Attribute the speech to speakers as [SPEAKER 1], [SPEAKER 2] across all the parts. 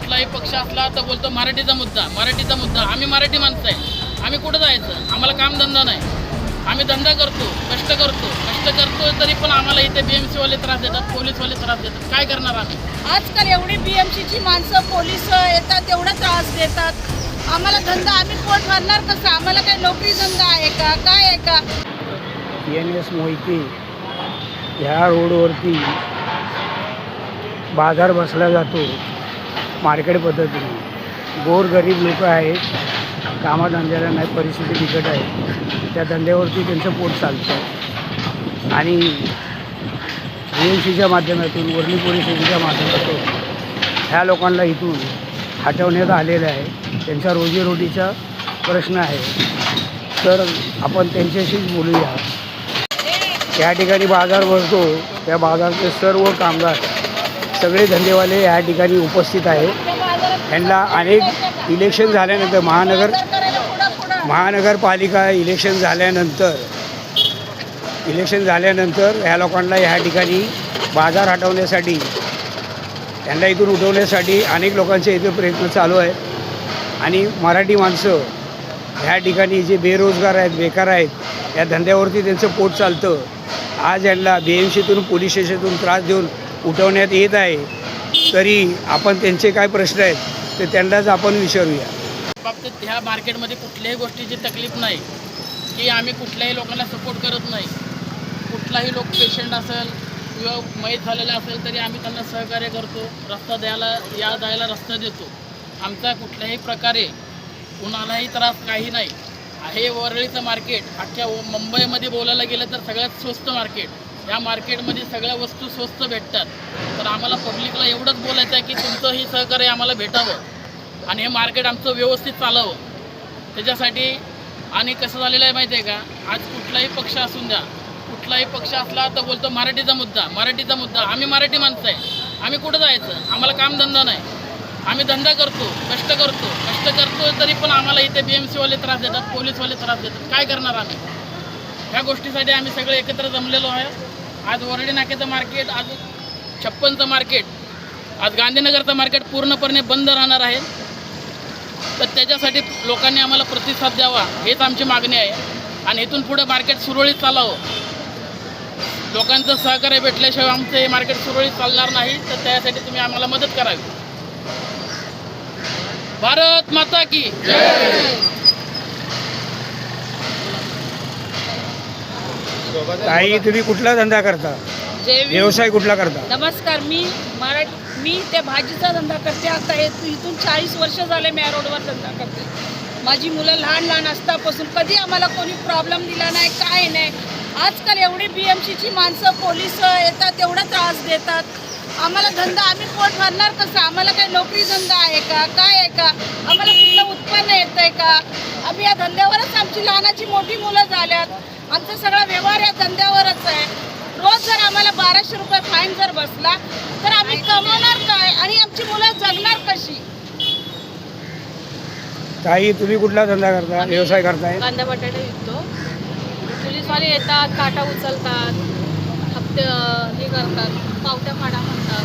[SPEAKER 1] कुठलाही पक्ष असला तर बोलतो मराठीचा मुद्दा. आम्ही मराठी माणसं आहे, आम्ही कुठं जायचं? आम्हाला कामधंदा नाही, आम्ही धंदा करतो, कष्ट करतो तरी पण आम्हाला इथे BMC वाले त्रास देतात, पोलीसवाले त्रास देतात. काय करणार आम्ही?
[SPEAKER 2] आजकाल एवढी BMCची माणसं पोलीस येतात, एवढा त्रास देतात. आम्हाला धंदा, आम्ही पोट भरणार कसं? आम्हाला काही नोकरी धंदा आहे का, काय आहे का?
[SPEAKER 3] NS मोहिते ह्या रोडवरती बाजार बसला जातो मार्केट पद्धतीने. गोरगरीब लोक आहेत, कामाधंद्याला नाही, परिस्थिती बिकट आहे, त्या धंद्यावरती त्यांचं पोट चालतं. आणि BMCच्या माध्यमातून, वरली पोलीस स्टेशनच्या माध्यमातून ह्या लोकांना इथून हटवण्यात आलेलं आहे. त्यांचा रोजीरोटीचा प्रश्न आहे. तर आपण त्यांच्याशीच बोलूया. या ठिकाणी बाजार भरतो, त्या बाजारचे सर्व कामगार, सगळे धंदेवाले या ठिकाणी उपस्थित आहेत. त्यांना अनेक इलेक्शन झाल्यानंतर महानगरपालिका इलेक्शन झाल्यानंतर ह्या लोकांना ह्या ठिकाणी बाजार हटवण्यासाठी, त्यांना इथून उठवण्यासाठी अनेक लोकांचे इथे प्रयत्न चालू आहेत. आणि मराठी माणसं ह्या ठिकाणी जे बेरोजगार आहेत, बेकार आहेत, या धंद्यावरती त्यांचं पोट चालतं. आज यांना BMCतून, पोलीस स्टेशनतून त्रास देऊन उठवण्यात येत आहे. तरी आपण त्यांचे काय प्रश्न आहेत ते त्यांनाच आपण विचारूया.
[SPEAKER 1] बाबतीत ह्या मार्केटमध्ये कुठल्याही गोष्टीची तकलीफ नाही की आम्ही कुठल्याही लोकांना सपोर्ट करत नाही. कुठलाही लोक पेशंट असेल किंवा मयत झालेला असेल तरी आम्ही त्यांना सहकार्य करतो, रस्ता द्यायला रस्ता देतो. आमचा कुठल्याही प्रकारे कुणालाही त्रास काही नाही. हे वरळीचं मार्केट अख्ख्या मुंबईमध्ये बोलायला गेलं तर सगळ्यात स्वस्त मार्केट. या मार्केटमध्ये सगळ्या वस्तू स्वस्त भेटतात. तर आम्हाला पब्लिकला एवढंच बोलायचं आहे की तुमचंही सहकार्य आम्हाला भेटावं आणि हे मार्केट आमचं व्यवस्थित चालावं त्याच्यासाठी. आणि कसं झालेलं आहे माहिती आहे का, आज कुठलाही पक्ष असून द्या, कुठलाही पक्ष असला तर बोलतो मराठीचा मुद्दा. आम्ही मराठी माणसं आहे, आम्ही कुठं जायचं? आम्हाला कामधंदा नाही, आम्ही धंदा करतो, कष्ट करतो तरी पण आम्हाला इथे BMC वाले त्रास देतात, पोलीसवाले त्रास देतात. काय करणार आम्ही? ह्या गोष्टीसाठी आम्ही सगळे एकत्र जमलेलो आहे. आज वरळी नाक्याचं मार्केट, आज 56चं मार्केट, आज गांधीनगरचं मार्केट पूर्णपणे बंद राहणार आहे. तर त्याच्यासाठी लोकांनी आम्हाला प्रतिसाद द्यावा हेच आमची मागणी आहे. आणि इथून पुढे मार्केट सुरळीत चालावं. लोकांचं सहकार्य भेटल्याशिवाय आमचं हे मार्केट सुरळीत चालणार नाही. तर त्यासाठी तुम्ही आम्हाला मदत करावी. भारत माता की जय.
[SPEAKER 3] ताई, तुम्ही कुठला धंदा करता? व्यवसाय कुठला करता?
[SPEAKER 2] नमस्कार, मी त्या भाजीचा धंदा करते. आता इथून 40 वर्ष झाले मी या रोडवर धंदा करते. माझी मुलं लहान असतापासून कधी आम्हाला कोणी प्रॉब्लेम दिला नाही, काय नाही. आजकाल एवढी BMCची माणसं पोलीस येतात, एवढा त्रास देतात. आम्हाला धंदा, आम्ही पोट भरणार कसं? आम्हाला काही नोकरी धंदा आहे का, काय आहे का? आम्हाला कुठलं उत्पन्न येतं आहे का? आम्ही या धंद्यावरच, आमची लहानाची मोठी मुलं झाल्यात. आमचा सगळा व्यवहार या धंद्यावरच आहे. रोज जर आम्हाला 1200 रुपये फाईन जर बसला तर आम्ही कमवणार काय आणि आमची मुलं जगणार कशी?
[SPEAKER 3] ताई, तुम्ही कुठला धंदा करता, व्यवसाय करताय?
[SPEAKER 4] कांदा बटाटे विकतो. पोलीसवाले येतात, काटा उचलतात, हप्ते हे करतात, पावत्या फाडा म्हणतात.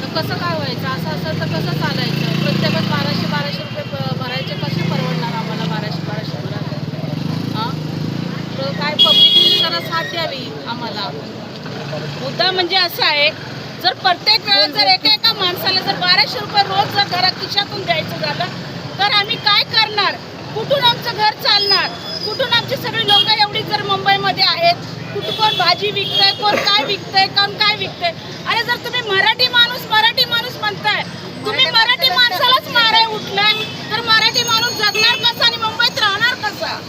[SPEAKER 4] तर कसं काय व्हायचं? असं तर कसं चालायचं? प्रत्येकात 1200 रुपये भरायचे, कसे परवडणार आम्हाला 1200 भरायला? हां, तर काय पब्लिक जरा साथ द्यावी आम्हाला.
[SPEAKER 2] मुद्दा म्हणजे असा आहे, जर प्रत्येक वेळेस जर एका माणसाला जर 1200 रुपये रोज जर घरात खिशातून द्यायचं झालं तर आम्ही काय करणार? कुठून आमचं घर चालणार? कुठून आमची सगळी लोक एवढी जर मुंबईमध्ये आहेत, कुठं कोण भाजी विकतंय, कोण काय विकतंय, कोण काय विकतंय? अरे जर तुम्ही मराठी माणूस म्हणताय, तुम्ही मराठी माणसालाच माराय उठलाय तर मराठी माणूस जगणार कसा आणि मुंबईत राहणार कसा?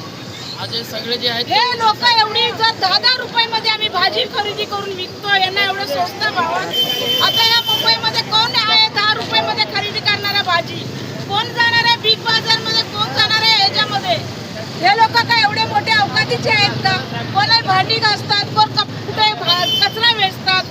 [SPEAKER 1] आज सगळे जे आहेत
[SPEAKER 2] हे लोक एवढी जर 10 रुपयामध्ये आम्ही भाजी खरेदी करून विकतो, यांना एवढं स्वस्त भावात. आता या मुंबईमध्ये कोण आहे 10 रुपयामध्ये खरेदी करणारा भाजी? कोण जाणार आहे बिग बाजारमध्ये? कोण जाणार आहे ह्याच्यामध्ये? हे लोक काय एवढे मोठे अवकातीचे आहेत का? कोणी भांडी घासतात, कोण कुठे कचरा वेचतात,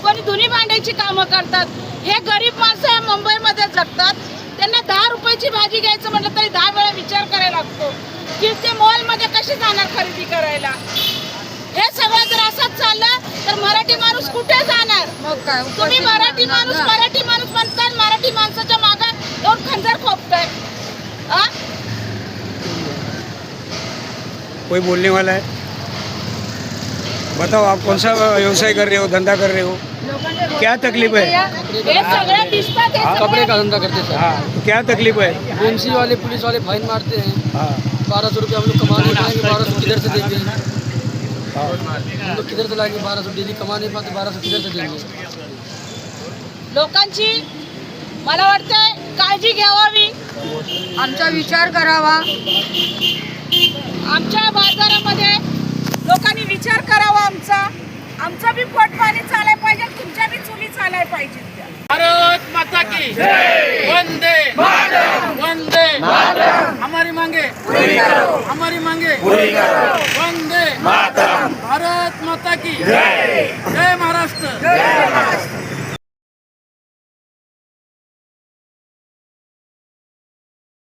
[SPEAKER 2] कोणी धुणी भांड्याची कामं करतात. हे गरीब माणसं या मुंबईमध्ये जगतात. त्यांना 10 रुपयाची भाजी घ्यायचं म्हटलं तरी 10 वेळा विचार करायला लागतो की ते मॉलमध्ये कशी जाणार खरेदी करायला. हे सगळं जर असंच चाललं तर मराठी माणूस कुठे जाणार? तुम्ही मराठी माणूस म्हणताय, मराठी माणसाच्या मागे
[SPEAKER 3] कोई बोलने वाला है? बताओ, आप कौन सा व्यवसाय कर रहे हो, धंधा कर रहे हो, क्या तकलीफ है?
[SPEAKER 2] हे सगळं दिसतात, हे
[SPEAKER 5] कपड़े
[SPEAKER 2] सगळं
[SPEAKER 5] का धंधा करते सर।
[SPEAKER 3] हाँ, क्या तकलीफ है?
[SPEAKER 5] बीएमसी वाले पुलिस वाले फाइन मारते हैं,
[SPEAKER 3] हाँ
[SPEAKER 5] 1200 रुपये हम लोग कमा नहीं पाएंगे, 1200 किधर से देंगे? हम लोग किधर से लाएंगे 1200? डेली कमा नहीं पाते, 1200 किधर से देंगे?
[SPEAKER 2] लोकांची मला वाटतंय काळजी घ्यावी,
[SPEAKER 6] आमचा विचार करावा.
[SPEAKER 2] आमच्या बाजारामध्ये लोकांनी विचार करावा आमचा बी पोटपाणी चालाय पाहिजे, तुमच्या बी चुली चालाय पाहिजे.
[SPEAKER 1] भारत माता की वंदे वंदे हमारी मांगे हमारी मांगे वंदे भारत माता की